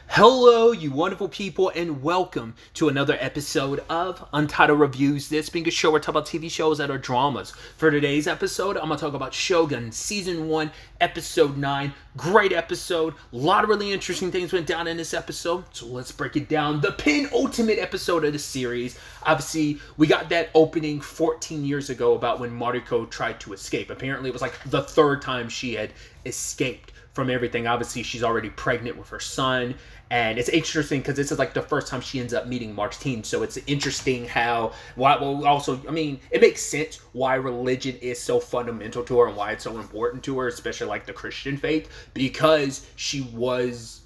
Hello, you wonderful people, and welcome to another episode of Untitled Reviews. This being a show where I talk about TV shows that are dramas. For today's episode, I'm going to talk about Shōgun, Season 1, Episode 9. Great episode. A lot of really interesting things went down in this episode, so let's break it down. The penultimate episode of the series. Obviously, we got that opening 14 years ago about when Mariko tried to escape. Apparently, it was like the third time she had escaped from everything. Obviously, she's already pregnant with her son. And it's interesting because this is like the first time she ends up meeting Martine. So it's interesting how, it makes sense why religion is so fundamental to her and why it's so important to her, especially like the Christian faith, because she was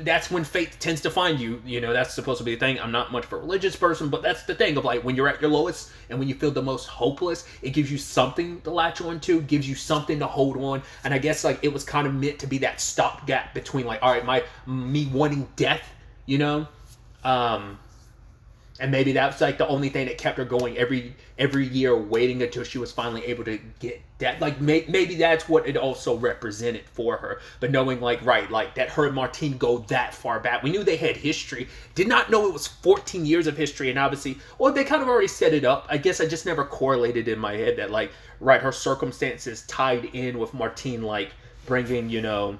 that's when faith tends to find you. That's supposed to be the thing. I'm not much of a religious person, but that's the thing of like when you're at your lowest and when you feel the most hopeless, it gives you something to latch on to, gives you something to hold on. And I guess like it was kind of meant to be that stopgap between like, all right, me wanting death, and maybe that's like the only thing that kept her going every year, waiting until she was finally able to get that. Like maybe that's what it also represented for her. But knowing like that her and Martine go that far back, we knew they had history. Did not know it was 14 years of history, and obviously, well, they kind of already set it up. I guess I just never correlated in my head that her circumstances tied in with Martine bringing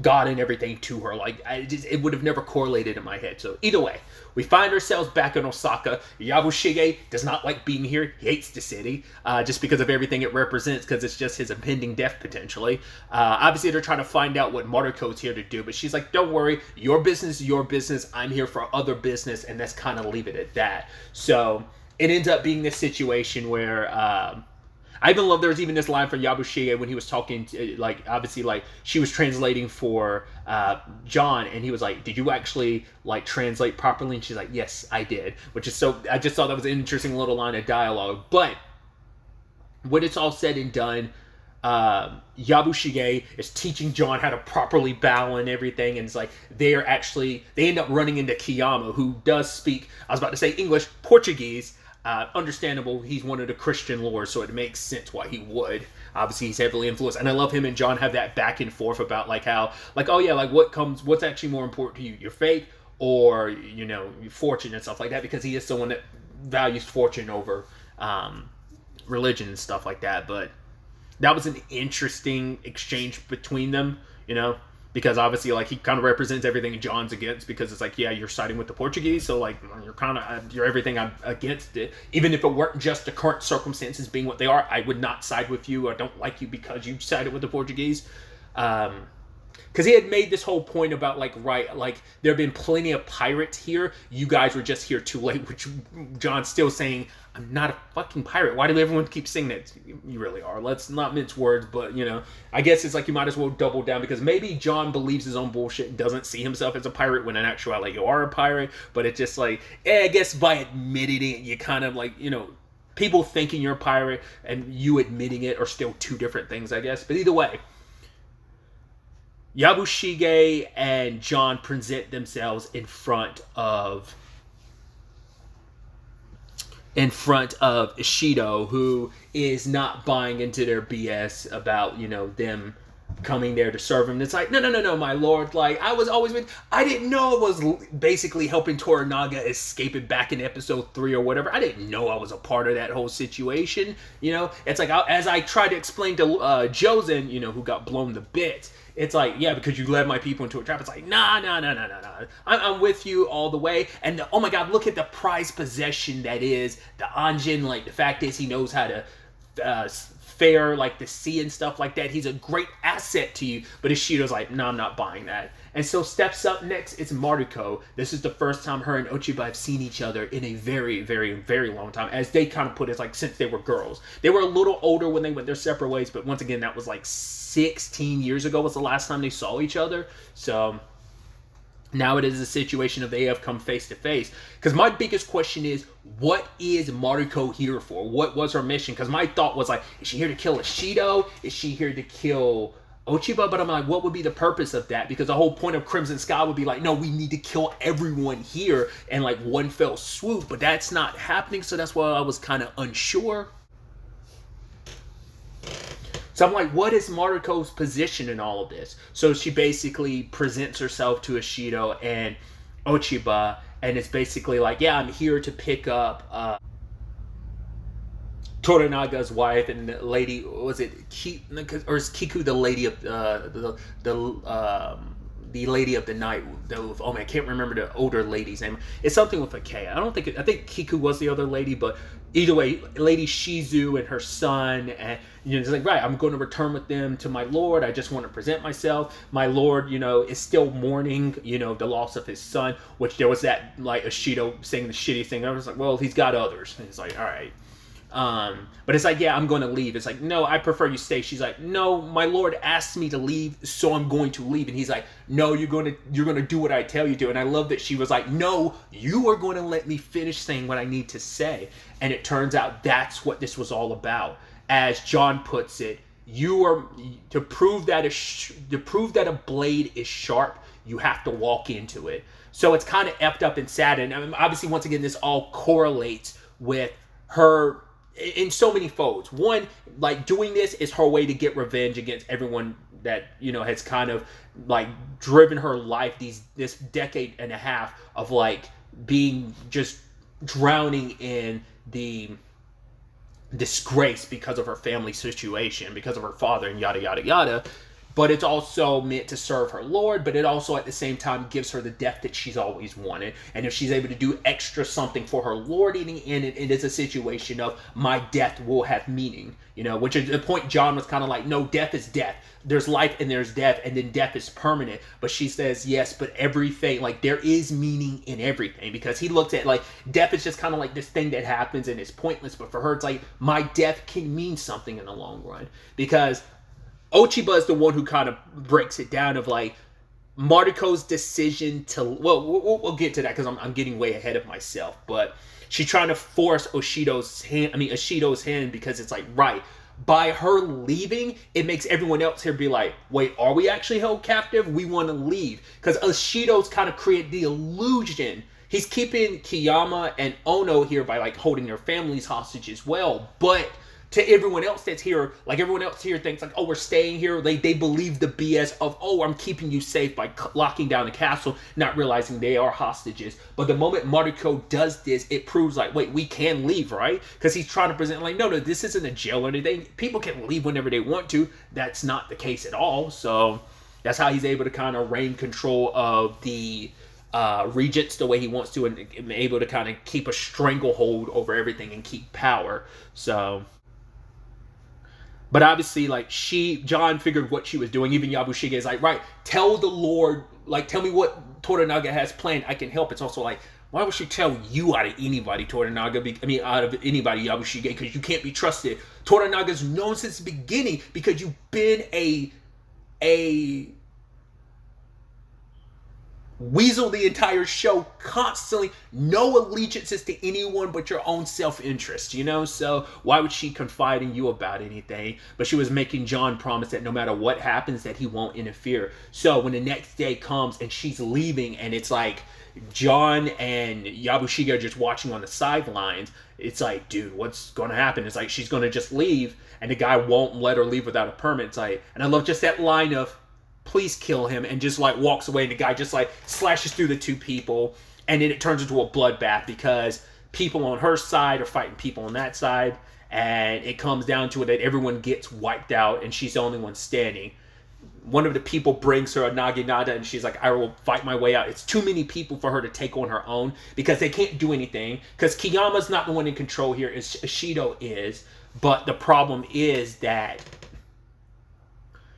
God and everything to her. It would have never correlated in my head. So either way, we find ourselves back in Osaka. Yabushige does not like being here. He hates the city just because of everything it represents, because it's just his impending death potentially. Obviously, they're trying to find out what Mariko's here to do, but she's like, don't worry, your business is your business. I'm here for other business, and let's kind of leave it at that. So it ends up being this situation where I even love there's even this line from Yabushige when he was talking to, she was translating for John, and he was like, did you actually translate properly? And she's like, yes, I did. Which is so, I just thought that was an interesting little line of dialogue. But when it's all said and done, Yabushige is teaching John how to properly bow and everything, and it's like they end up running into Kiyama, who does speak, I was about to say English, Portuguese. Understandable, he's one of the Christian lords, so it makes sense why he would. Obviously, he's heavily influenced, and I love him and John have that back and forth about what's actually more important to you, your faith or your fortune and stuff like that, because he is someone that values fortune over religion and stuff like that. But that was an interesting exchange between them, because obviously he kind of represents everything John's against, because it's like, yeah, you're siding with the Portuguese, so you're everything I'm against it. Even if it weren't just the current circumstances being what they are, I would not side with you. I don't like you because you sided with the Portuguese. Because he had made this whole point about there have been plenty of pirates here, you guys were just here too late, which John's still saying, I'm not a fucking pirate. Why do everyone keep saying that? You really are. Let's not mince words, but I guess it's you might as well double down, because maybe John believes his own bullshit and doesn't see himself as a pirate, when in actuality you are a pirate. But it's just I guess by admitting it, you kind of people thinking you're a pirate and you admitting it are still two different things, I guess. But either way, Yabushige and John present themselves in front of Ishido, who is not buying into their BS about them coming there to serve him. And it's like, no, my lord. I was always I didn't know it was basically helping Toranaga escape it back in episode 3 or whatever. I didn't know I was a part of that whole situation. It's as I tried to explain to Jozen, who got blown to bits. It's yeah, because you led my people into a trap. It's nah. I'm with you all the way. And oh my god, look at the prized possession that is the Anjin. The fact is he knows how to fare the sea and stuff like that. He's a great asset to you. But Ishido's no, I'm not buying that. And so steps up next, it's Mariko. This is the first time her and Ochiba have seen each other in a very, very, very long time. As they kind of put it, since they were girls. They were a little older when they went their separate ways, but once again, that was 16 years ago was the last time they saw each other. So now it is a situation of they have come face to face. Because my biggest question is, what is Mariko here for? What was her mission? Because my thought was is she here to kill Ishido? Is she here to kill Ochiba? But I'm what would be the purpose of that? Because the whole point of Crimson Sky would be no, we need to kill everyone here in one fell swoop. But that's not happening, so that's why I was kind of unsure. So I'm like, what is Mariko's position in all of this? So she basically presents herself to Ishido and Ochiba, and it's basically like, yeah, I'm here to pick up Toranaga's wife, and the lady, was it Ki, or is Kiku the lady of the lady of the night? Oh man, I can't remember the older lady's name. It's something with a K. I think Kiku was the other lady, but either way, Lady Shizu and her son, and it's like, right, I'm going to return with them to my lord. I just want to present myself. My lord, is still mourning, the loss of his son, which there was that, like, Ishido saying the shitty thing. I was like, well, he's got others. And it's like, all right. But it's like, yeah, I'm going to leave. It's like, no, I prefer you stay. She's like, no, my lord asked me to leave, so I'm going to leave. And he's like, no, you're going to do what I tell you to. And I love that she was like, no, you are going to let me finish saying what I need to say. And it turns out that's what this was all about. As John puts it, to prove that a blade is sharp, you have to walk into it. So it's kind of effed up and sad. And obviously, once again, this all correlates with her in so many folds. One, like, doing this is her way to get revenge against everyone that has kind of like driven her life this decade and a half of like being just drowning in the disgrace because of her family situation, because of her father, and yada yada yada. But it's also meant to serve her lord, but it also at the same time gives her the death that she's always wanted. And if she's able to do extra something for her lord, it is a situation of my death will have meaning, which is the point. John was kind of like, no, death is death. There's life and there's death, and then death is permanent. But she says, yes, but everything, like, there is meaning in everything, because he looks at, like, death is just kind of like this thing that happens and it's pointless. But for her, it's like, my death can mean something in the long run, because Ochiba is the one who kind of breaks it down of like Mariko's decision to, we'll get to that because I'm getting way ahead of myself, but she's trying to force Ishido's hand, because it's like, right, by her leaving, it makes everyone else here be like, wait, are we actually held captive? We want to leave. Because Ishido's kind of created the illusion. He's keeping Kiyama and Ono here by like holding their families hostage as well, but to everyone else that's here, like, everyone else here thinks like, oh, we're staying here. They believe the BS of, oh, I'm keeping you safe by locking down the castle, not realizing they are hostages. But the moment Mariko does this, it proves like, wait, we can leave, right? Because he's trying to present like, no, this isn't a jail or anything. People can leave whenever they want to. That's not the case at all. So that's how he's able to kind of reign control of the regents the way he wants to, and able to kind of keep a stranglehold over everything and keep power. So, but obviously, like, John figured what she was doing. Even Yabushige is like, right, tell the Lord, like, tell me what Toranaga has planned. I can help. It's also like, why would she tell you out of anybody, Toranaga? Out of anybody, Yabushige, because you can't be trusted. Toranaga's known since the beginning because you've been a weasel the entire show constantly, no allegiances to anyone but your own self-interest, so why would she confide in you about anything? But she was making John promise that no matter what happens, that he won't interfere. So when the next day comes and she's leaving, and it's like John and Yabushige are just watching on the sidelines, it's like, dude, what's going to happen? It's like she's going to just leave, and the guy won't let her leave without a permit. It's like, and I love just that line of, please kill him, and just like walks away, and the guy just like slashes through the two people, and then it turns into a bloodbath because people on her side are fighting people on that side, and it comes down to it that everyone gets wiped out and she's the only one standing. One of the people brings her a naginata, and she's like, I will fight my way out. It's too many people for her to take on her own, because they can't do anything, because Kiyama's not the one in control here, Ishido is. But the problem is that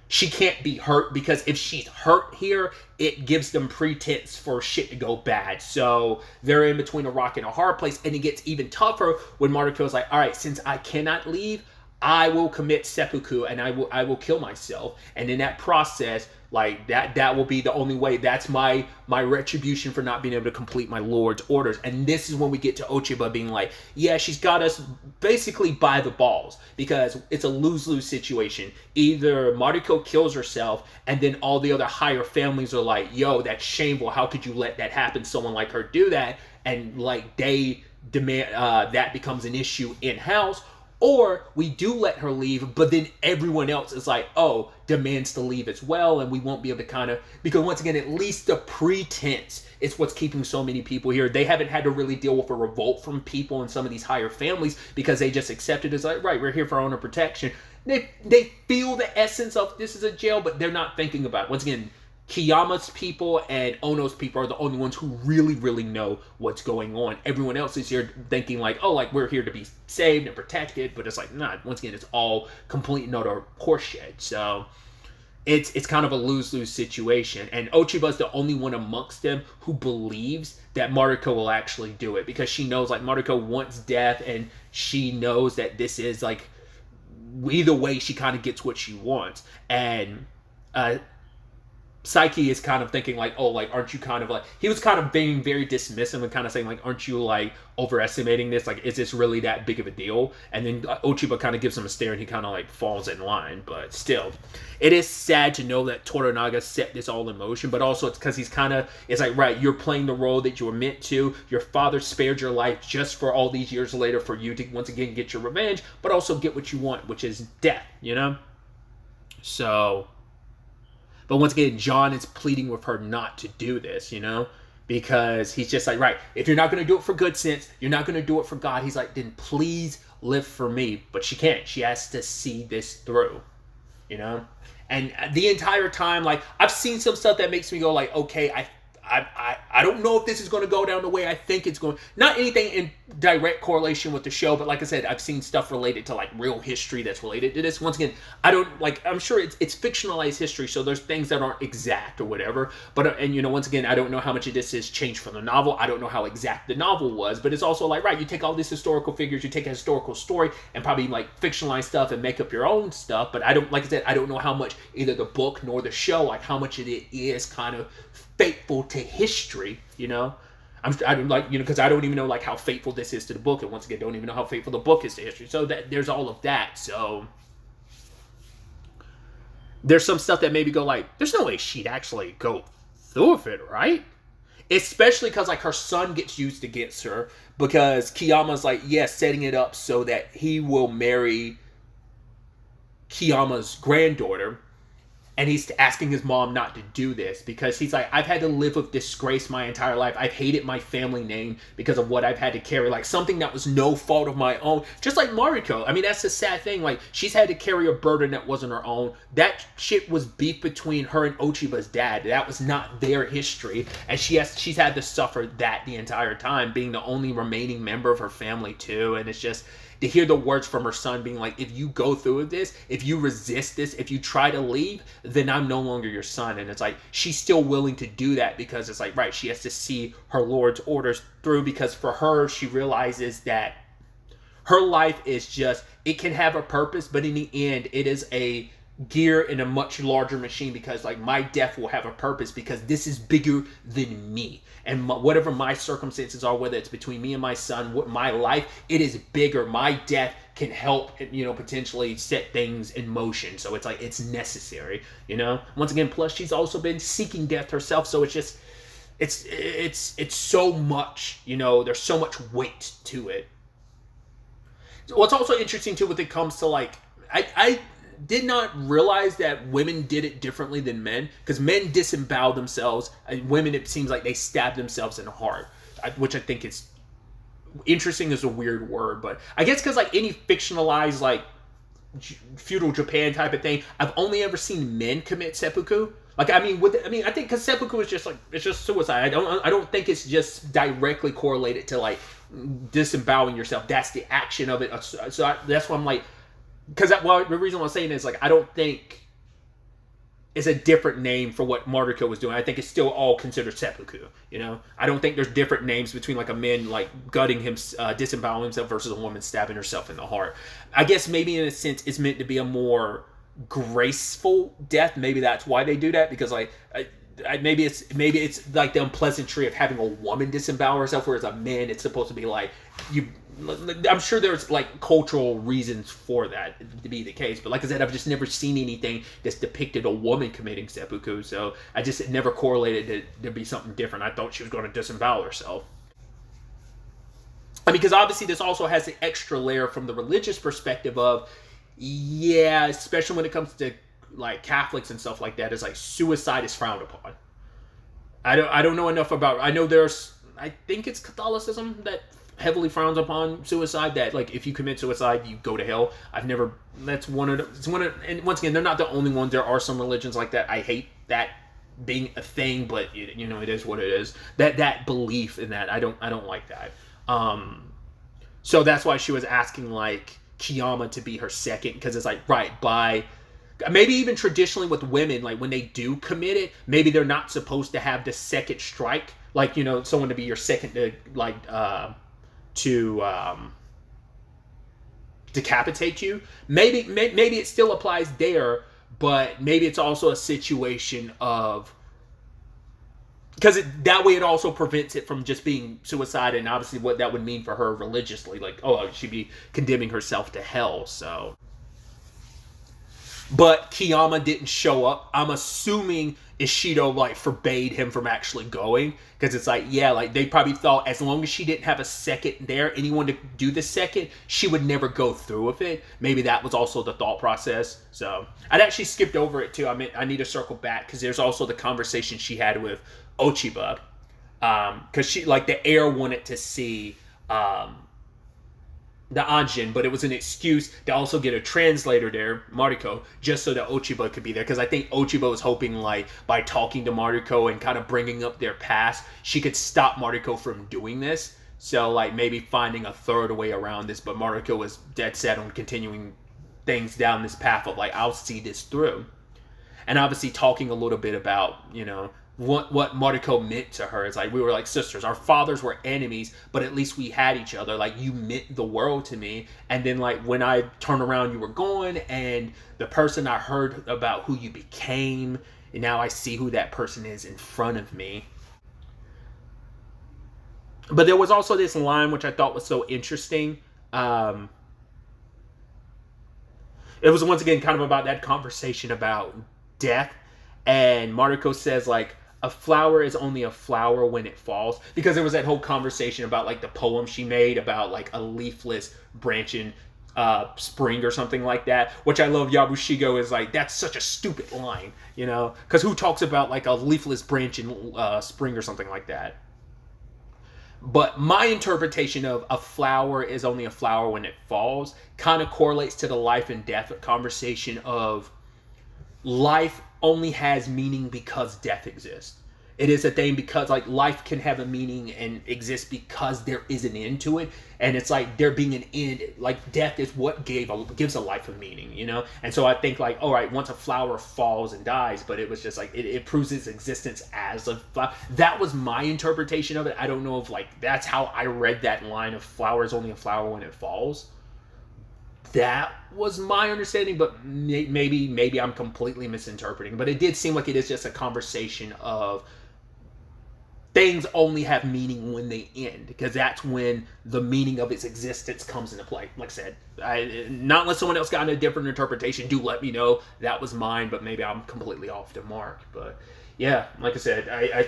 she can't be hurt, because if she's hurt here, it gives them pretense for shit to go bad. So they're in between a rock and a hard place, and it gets even tougher when Mariko's like, all right, since I cannot leave, I will commit seppuku, and I will kill myself. And in that process, like, that will be the only way. That's my retribution for not being able to complete my lord's orders. And this is when we get to Ochiba being like, yeah, she's got us basically by the balls, because it's a lose-lose situation. Either Mariko kills herself, and then all the other higher families are like, yo, that's shameful. How could you let that happen? Someone like her do that? And like, they demand that becomes an issue in-house. Or we do let her leave, but then everyone else is like, oh, demands to leave as well, and we won't be able to kind of, because once again, at least the pretense is what's keeping so many people here. They haven't had to really deal with a revolt from people in some of these higher families because they just accept it as like, right, we're here for our own protection. They feel the essence of this is a jail, but they're not thinking about it. Once again, Kiyama's people and Ono's people are the only ones who really know what's going on. Everyone else is here thinking like, oh, like we're here to be saved and protected, but it's like, nah, once again, it's all complete and utter horseshit. So it's kind of a lose-lose situation. And Ochiba's the only one amongst them who believes that Mariko will actually do it, because she knows like Mariko wants death, and she knows that this is like, either way, she kind of gets what she wants. And Psyche is kind of thinking like, oh, like, aren't you kind of like, he was kind of being very dismissive and kind of saying like, aren't you like overestimating this? Like, is this really that big of a deal? And then Ochiba kind of gives him a stare, and he kind of like falls in line. But still, it is sad to know that Toranaga set this all in motion, but also it's because it's like, right, you're playing the role that you were meant to. Your father spared your life just for all these years later for you to once again get your revenge, but also get what you want, which is death, you know? So, but once again, John is pleading with her not to do this, you know? Because he's just like, right, if you're not going to do it for good sense, you're not going to do it for God. He's like, then please live for me. But she can't. She has to see this through, you know? And the entire time, like, I've seen some stuff that makes me go like, okay, I don't know if this is going to go down the way I think it's going. Not anything in direct correlation with the show, but like I said, I've seen stuff related to like real history that's related to this. Once again, I don't like. I'm sure it's fictionalized history, so there's things that aren't exact or whatever. But and you know, once again, I don't know how much of this is changed from the novel. I don't know how exact the novel was, but it's also like, right, you take all these historical figures, you take a historical story, and probably like fictionalize stuff and make up your own stuff. But I don't, like I said, I don't know how much either the book nor the show, like how much of it is kind of faithful to history, you know. I'm like, you know, because I don't even know like how faithful this is to the book, and once again, don't even know how faithful the book is to history. So that there's all of that. So there's some stuff that maybe go like, there's no way she'd actually go through with it, right? Especially because like her son gets used against her, because Kiyama's like, yes, setting it up so that he will marry Kiyama's granddaughter. And he's asking his mom not to do this because he's like, I've had to live with disgrace my entire life. I've hated my family name because of what I've had to carry. Like something that was no fault of my own. Just like Mariko. I mean, that's the sad thing. Like she's had to carry a burden that wasn't her own. That shit was beef between her and Ochiba's dad. That was not their history. And she's had to suffer that the entire time, being the only remaining member of her family too. And it's just, to hear the words from her son being like, if you go through with this, if you resist this, if you try to leave, then I'm no longer your son. And it's like, she's still willing to do that because it's like, right, she has to see her Lord's orders through, because for her, she realizes that her life is just, it can have a purpose, but in the end, it is a gear in a much larger machine, because like my death will have a purpose because this is bigger than me. And whatever my circumstances are, whether it's between me and my son, what my life, it is bigger. My death can help, you know, potentially set things in motion. So it's like, it's necessary, you know? Once again, plus she's also been seeking death herself. So it's just, it's so much, you know, there's so much weight to it. What's also interesting too, when it comes to like, I did not realize that women did it differently than men, because men disembowel themselves, and women, it seems like they stab themselves in the heart, which I think is interesting, is a weird word, but I guess because like any fictionalized like feudal Japan type of thing, I've only ever seen men commit seppuku. Like I think because seppuku is just like, it's just suicide. I don't think it's just directly correlated to like disemboweling yourself. That's the action of it. So that's why I'm like, because the reason why I'm saying is like, I don't think it's a different name for what Mariko was doing. I think it's still all considered seppuku, you know? I don't think there's different names between like a man like gutting him, disemboweling himself versus a woman stabbing herself in the heart. I guess maybe in a sense it's meant to be a more graceful death. Maybe that's why they do that, because like maybe it's like the unpleasantry of having a woman disembowel herself, whereas a man, it's supposed to be like, I'm sure there's like cultural reasons for that to be the case, but like I said, I've just never seen anything that's depicted a woman committing seppuku, so I just never correlated it to be something different. I thought she was going to disembowel herself. I mean, because obviously this also has the extra layer from the religious perspective of, yeah, especially when it comes to like Catholics and stuff like that, is like suicide is frowned upon. I don't know enough about. I know I think it's Catholicism that heavily frowns upon suicide. That like if you commit suicide, you go to hell. I've never. That's one of the. It's one of. And once again, they're not the only ones. There are some religions like that. I hate that being a thing, but you know, it is what it is. That belief in that, I don't like that. So that's why she was asking like Kiyama to be her second, because it's like, right, by maybe even traditionally with women, like when they do commit it, maybe they're not supposed to have the second strike, like, you know, someone to be your second to like to decapitate you. Maybe it still applies there, but maybe it's also a situation of, because that way it also prevents it from just being suicide, and obviously what that would mean for her religiously, like, oh, she'd be condemning herself to hell. So, but Kiyama didn't show up. I'm assuming Ishido like forbade him from actually going, because it's like, yeah, like they probably thought as long as she didn't have a second there, anyone to do the second, she would never go through with it. Maybe that was also the thought process. So I'd actually skipped over it too. I mean, I need to circle back because there's also the conversation she had with Ochiba, because she, like, the heir wanted to see the Anjin, but it was an excuse to also get a translator there, Mariko, just so that Ochiba could be there. Because I think Ochiba was hoping, like, by talking to Mariko and kind of bringing up their past, she could stop Mariko from doing this. So, like, maybe finding a third way around this. But Mariko was dead set on continuing things down this path of, like, I'll see this through. And obviously talking a little bit about, you know, what Mariko meant to her. It's like, we were like sisters. Our fathers were enemies, but at least we had each other. Like, you meant the world to me. And then, like, when I turned around, you were gone, and the person I heard about who you became, and now I see who that person is in front of me. But there was also this line which I thought was so interesting. It was once again kind of about that conversation about death. And Mariko says, like, a flower is only a flower when it falls, because there was that whole conversation about, like, the poem she made about, like, a leafless branching spring or something like that, which I love. Yabushigo is like, that's such a stupid line, you know, because who talks about, like, a leafless branching spring or something like that? But my interpretation of a flower is only a flower when it falls kind of correlates to the life and death conversation of life only has meaning because death exists. It is a thing because, like, life can have a meaning and exist because there is an end to it. And it's like there being an end, like death is what gives a life a meaning, you know? And so I think, like, all right, once a flower falls and dies, but it was just like, it proves its existence as a flower. That was my interpretation of it. I don't know if, like, that's how I read that line of flower is only a flower when it falls. That was my understanding, but maybe I'm completely misinterpreting. But it did seem like it is just a conversation of things only have meaning when they end, because that's when the meaning of its existence comes into play. Like I said, not unless someone else got a different interpretation, do let me know. That was mine, but maybe I'm completely off the mark. But yeah, like I said,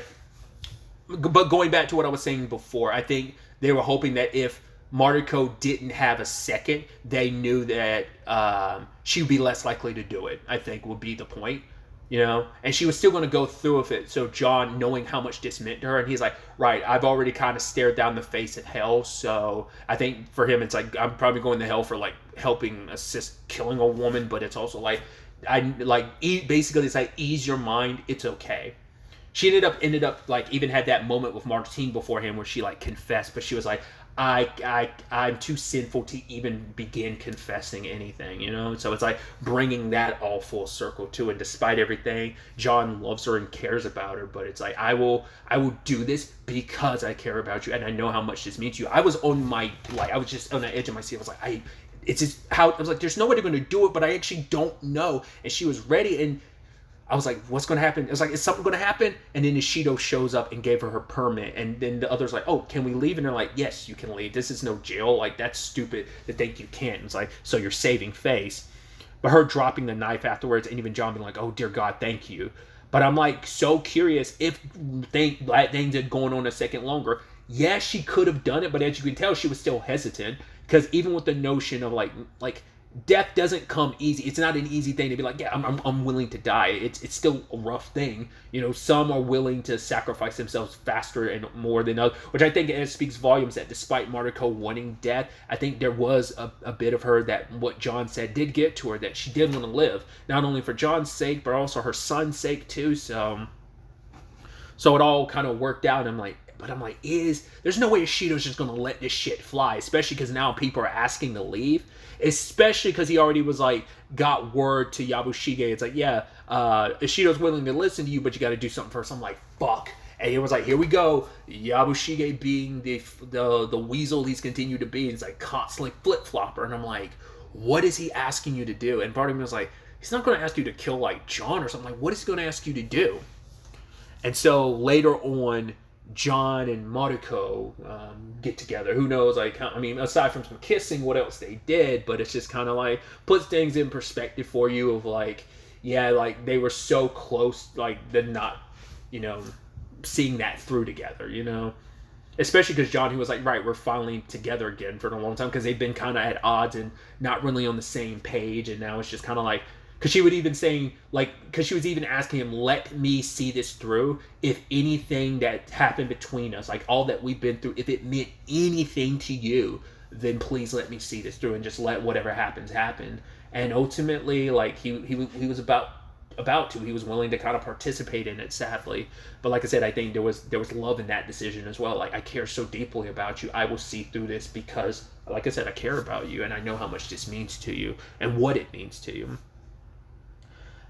but going back to what I was saying before, I think they were hoping that if Mariko didn't have a second, they knew that she would be less likely to do it, I think would be the point, you know? And she was still going to go through with it. So John, knowing how much this meant to her, and he's like, right, I've already kind of stared down the face of hell, so I think for him it's like, I'm probably going to hell for, like, helping assist killing a woman, but it's also like, basically it's like, ease your mind, it's okay. She ended up like, even had that moment with Martine beforehand where she, like, confessed, but she was like, I'm too sinful to even begin confessing anything, you know? So it's like bringing that all full circle too. And despite everything, John loves her and cares about her, but it's like, I will do this because I care about you and I know how much this means to you. I was just on the edge of my seat. I was like, I was like, there's no way they're going to do it, but I actually don't know. And she was ready, and I was like, what's going to happen? It was like, is something going to happen? And then Ishido shows up and gave her permit. And then the other's like, oh, can we leave? And they're like, yes, you can leave. This is no jail. Like, that's stupid to think you can't. And it's like, so you're saving face. But her dropping the knife afterwards, and even John being like, oh, dear God, thank you. But I'm, like, so curious if things had gone on a second longer. yeah, she could have done it, but as you can tell, she was still hesitant, because even with the notion of like death doesn't come easy. It's not an easy thing to be like, yeah, I'm willing to die. It's still a rough thing. You know, some are willing to sacrifice themselves faster and more than others, which I think it speaks volumes that despite Mariko wanting death, I think there was a bit of her that what John said did get to her, that she did want to live, not only for John's sake, but also her son's sake too. So it all kind of worked out. I'm like, there's no way Ishido's just gonna let this shit fly, especially because now people are asking to leave, especially because he already was like, got word to Yabushige. It's like, yeah, Ishido's willing to listen to you, but you got to do something first. I'm like, fuck. And he was like, here we go. Yabushige being the weasel he's continued to be, he's like constantly flip-flopper. And I'm like, what is he asking you to do? And part of me was like, he's not going to ask you to kill like John or something. Like, what is he going to ask you to do? And so later on, John and Mariko get together. Who knows? Like, I mean, aside from some kissing, what else they did? But it's just kind of like puts things in perspective for you of like, yeah, like they were so close, like they're not, you know, seeing that through together, you know. Especially because John, he was like, right, we're finally together again for a long time, because they've been kind of at odds and not really on the same page, and now it's just kind of like. Because she would even saying, like, because she was even asking him, let me see this through. If anything that happened between us, like all that we've been through, if it meant anything to you, then please let me see this through and just let whatever happens happen. And ultimately, like, he was about to. He was willing to kind of participate in it, sadly. But like I said, I think there was love in that decision as well. Like, I care so deeply about you. I will see through this because, like I said, I care about you and I know how much this means to you and what it means to you.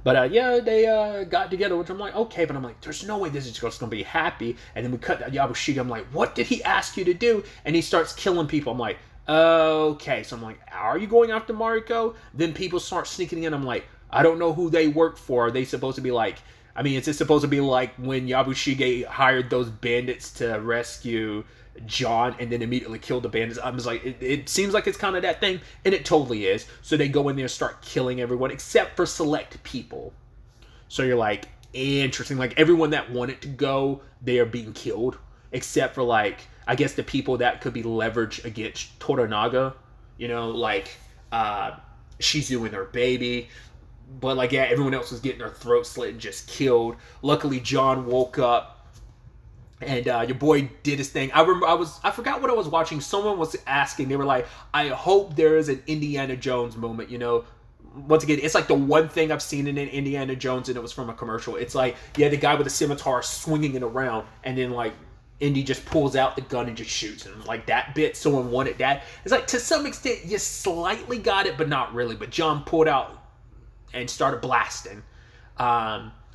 But yeah, they got together, which I'm like, okay, but I'm like, there's no way this is just going to be happy. And then we cut that Yabushige. I'm like, what did he ask you to do? And he starts killing people. I'm like, okay. So I'm like, are you going after Mariko? Then people start sneaking in. I'm like, I don't know who they work for. Are they supposed to be like, I mean, is it supposed to be like when Yabushige hired those bandits to rescue John and then immediately killed the bandits? I was like, it seems like it's kind of that thing, and it totally is. So they go in there and start killing everyone except for select people. So you're like, interesting. Like, everyone that wanted to go, they are being killed, except for, like, I guess the people that could be leveraged against Toranaga, you know, like Shizu and her baby. But like, yeah, everyone else was getting their throat slit and just killed. Luckily, John woke up, and your boy did his thing. I remember I forgot what I was watching. Someone was asking. They were like, I hope there is an Indiana Jones moment. You know, once again, it's like the one thing I've seen in an Indiana Jones, and it was from a commercial. It's like, yeah, the guy with the scimitar swinging it around, and then like Indy just pulls out the gun and just shoots him. Like, that bit, someone wanted that. It's like, to some extent, you slightly got it, but not really. But John pulled out and started blasting.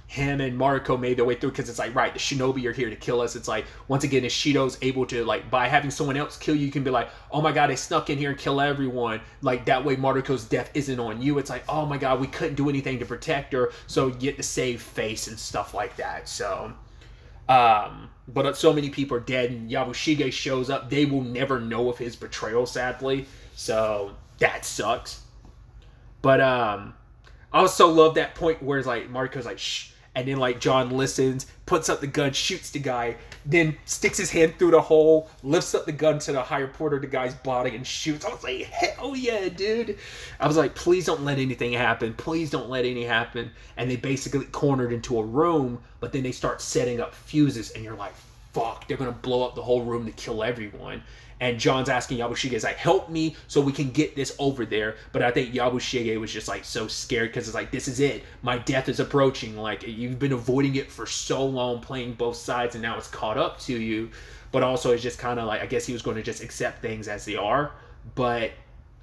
Him and Mariko made their way through, because it's like, right, the shinobi are here to kill us. It's like, once again, Ishido's able to, like, by having someone else kill you, you can be like, oh my god, they snuck in here and kill everyone. Like, that way Mariko's death isn't on you. It's like, oh my god, we couldn't do anything to protect her, so you get to save face and stuff like that. So, but so many people are dead, and Yabushige shows up. They will never know of his betrayal, sadly. So, that sucks. But, I also love that point where it's like, Mariko's like, shh. And then, like, John listens, puts up the gun, shoots the guy, then sticks his hand through the hole, lifts up the gun to the higher part of the guy's body and shoots. I was like, hell yeah, dude. I was like, please don't let anything happen. Please don't let anything happen. And they basically cornered into a room, but then they start setting up fuses, and you're like, fuck, they're going to blow up the whole room to kill everyone. And John's asking Yabushige, like, help me so we can get this over there. But I think Yabushige was just, like, so scared, because it's like, this is it. My death is approaching. Like, you've been avoiding it for so long, playing both sides, and now it's caught up to you. But also, it's just kind of like, I guess he was going to just accept things as they are. But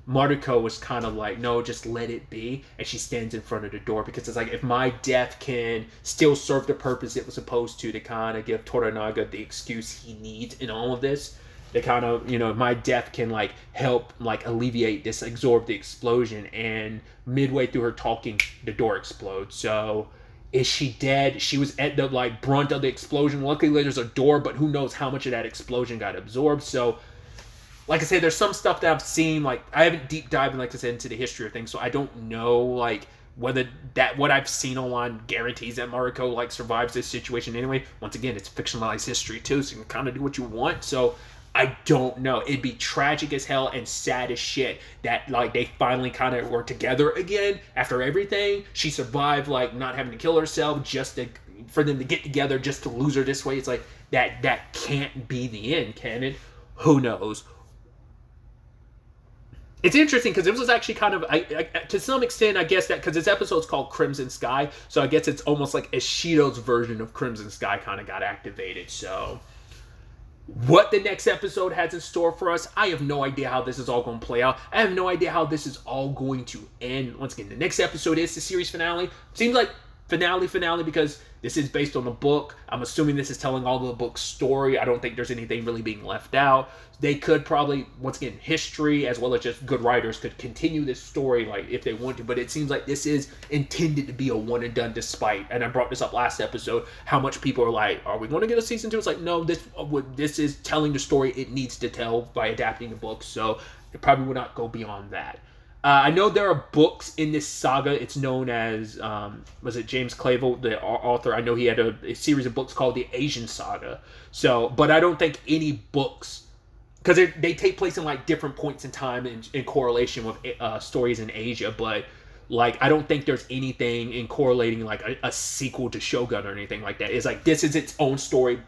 Mariko was kind of like, no, just let it be. And she stands in front of the door, because it's like, if my death can still serve the purpose it was supposed to kind of give Toranaga the excuse he needs in all of this, they kind of, you know, my death can, like, help, like, alleviate this, absorb the explosion. And midway through her talking, the door explodes. So, is she dead? She was at the, like, brunt of the explosion. Luckily, there's a door, but who knows how much of that explosion got absorbed. So, like I said, there's some stuff that I've seen, like, I haven't deep dived, like I said, into the history of things, so I don't know, like, whether that what I've seen online guarantees that Mariko like survives this situation anyway. Once again, it's fictionalized history too, so you can kind of do what you want. So I don't know. It'd be tragic as hell and sad as shit that like they finally kind of were together again after everything. She survived like not having to kill herself just for them to get together just to lose her this way. It's like that can't be the end, can it? Who knows? It's interesting because it was actually kind of, to some extent, I guess that because this episode's called Crimson Sky, so I guess it's almost like Ishido's version of Crimson Sky kind of got activated. So, what the next episode has in store for us, I have no idea how this is all going to play out. I have no idea how this is all going to end. Once again, the next episode is the series finale. Seems like finale because this is based on a book. I'm assuming this is telling all of the book's story. I don't think there's anything really being left out. They could probably, once again, history as well as just good writers could continue this story like if they want to, but it seems like this is intended to be a one and done despite, and I brought this up last episode, how much people are like, are we going to get a season 2? It's like, no, this is telling the story it needs to tell by adapting the book, so it probably will not go beyond that. I know there are books in this saga. It's known as, was it James Clavell, the author? I know he had a series of books called the Asian Saga. So, but I don't think any books, because they take place in like different points in time in correlation with stories in Asia. But like, I don't think there's anything in correlating like a sequel to Shōgun or anything like that. It's like this is its own story,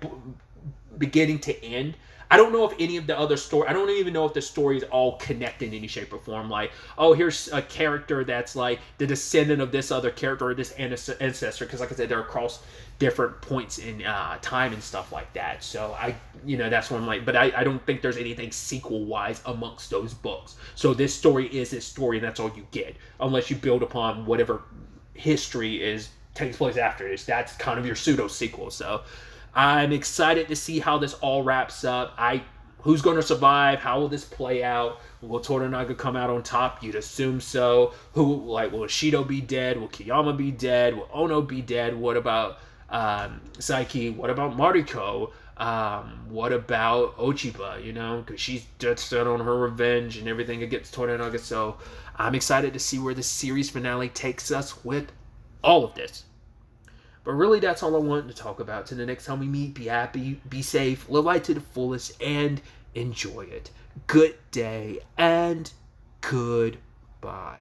beginning to end. I don't know if any of the other story, I don't even know if the stories all connect in any shape or form. Like, oh, here's a character that's like the descendant of this other character or this ancestor. Because like I said, they're across different points in time and stuff like that. So that's what I'm like, but I don't think there's anything sequel-wise amongst those books. So this story is this story and that's all you get. Unless you build upon whatever history takes place after this. That's kind of your pseudo-sequel. So I'm excited to see how this all wraps up. Who's going to survive? How will this play out? Will Toranaga come out on top? You'd assume so. Will Ishido be dead? Will Kiyama be dead? Will Ono be dead? What about Saiki? What about Mariko? What about Ochiba? Because she's dead set on her revenge and everything against Toranaga. So I'm excited to see where the series finale takes us with all of this. But really, that's all I wanted to talk about. Till the next time we meet, be happy, be safe, live life to the fullest, and enjoy it. Good day, and goodbye.